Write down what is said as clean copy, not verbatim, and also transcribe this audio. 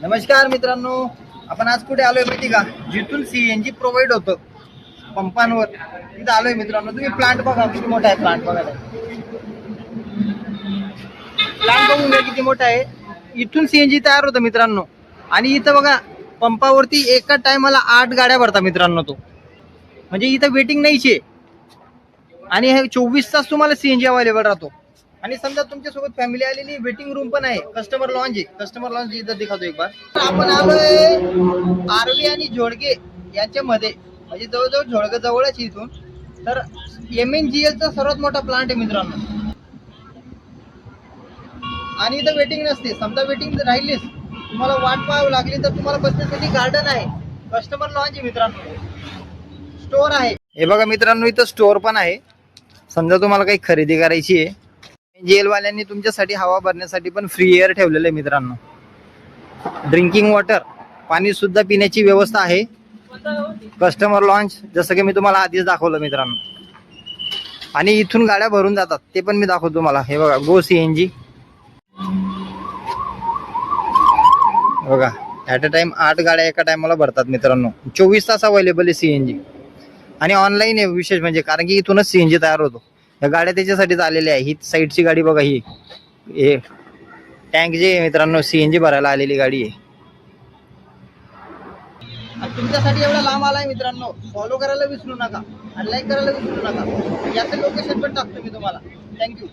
नमस्कार मित्रांनो, आपण आज कुठे आलोय माहिती का? जिथून सीएनजी प्रोव्हाइड होतं पंपांवर तिथं आलोय मित्रांनो. तुम्ही प्लांट बघा, किती मोठा आहे प्लांट. बघा प्लांट बघून घ्या किती मोठा आहे. इथून सीएनजी तयार होतं मित्रांनो. आणि इथं बघा, पंपावरती एका टायमाला 8 गाड्या भरतात मित्रांनो. तो म्हणजे इथं वेटिंग नाहीचे आणि हे 24 तास तुम्हाला सीएनजी अवेलेबल राहतो. आणि समजा तुमच्यासोबत फॅमिली आलेली, वेटिंग रूम पण आहे. कस्टमर लॉन्च आहे. कस्टमर लॉन्च इथं दिखातो एक बार. आपण आलोय आरवी आणि झोडगे यांच्यामध्ये, म्हणजे जवळजवळ झोडगे जवळच इथून. तर MNGL चा सर्वात मोठा प्लांट आहे मित्रांनो. आणि इथं वेटिंग नसते. समजा वेटिंग राहिलीच, तुम्हाला वाट पाहावी लागली, तर तुम्हाला बसण्यासाठी गार्डन आहे. कस्टमर लॉन्च आहे मित्रांनो. स्टोर आहे. हे बघा मित्रांनो, इथं स्टोर पण आहे. समजा तुम्हाला काही खरेदी करायची आहे, जेलवाल्यांनी तुमच्यासाठी हवा भरण्यासाठी पण फ्री एअर ठेवलेलं आहे मित्रांनो. ड्रिंकिंग वॉटर, पाणी सुद्धा पिण्याची व्यवस्था आहे. कस्टमर लॉन्च, जसं की मी तुम्हाला आधीच दाखवलं मित्रांनो. आणि इथून गाड्या भरून जातात, ते पण मी दाखवतो तुम्हाला. हे बघा, गो सीएनजी. बघा, ॲट अ टाइम 8 गाड्या एका टायमाला भरतात मित्रांनो. 24 तास अवेलेबल आहे सीएनजी. आणि ऑनलाईन आहे विशेष म्हणजे, कारण की इथूनच सीएनजी तयार होतो. या गाड्या त्याच्यासाठीच आलेल्या आहे. ही साईडची गाडी बघा, ही टँक जे आहे मित्रांनो, सीएनजी भरायला आलेली गाडी आहे. तुमच्यासाठी एवढा लांब आलाय मित्रांनो. फॉलो करायला विसरू नका आणि लाईक करायला विसरू नका. याचं लोकेशन पण टाकतो मी तुम्हाला. थँक्यू.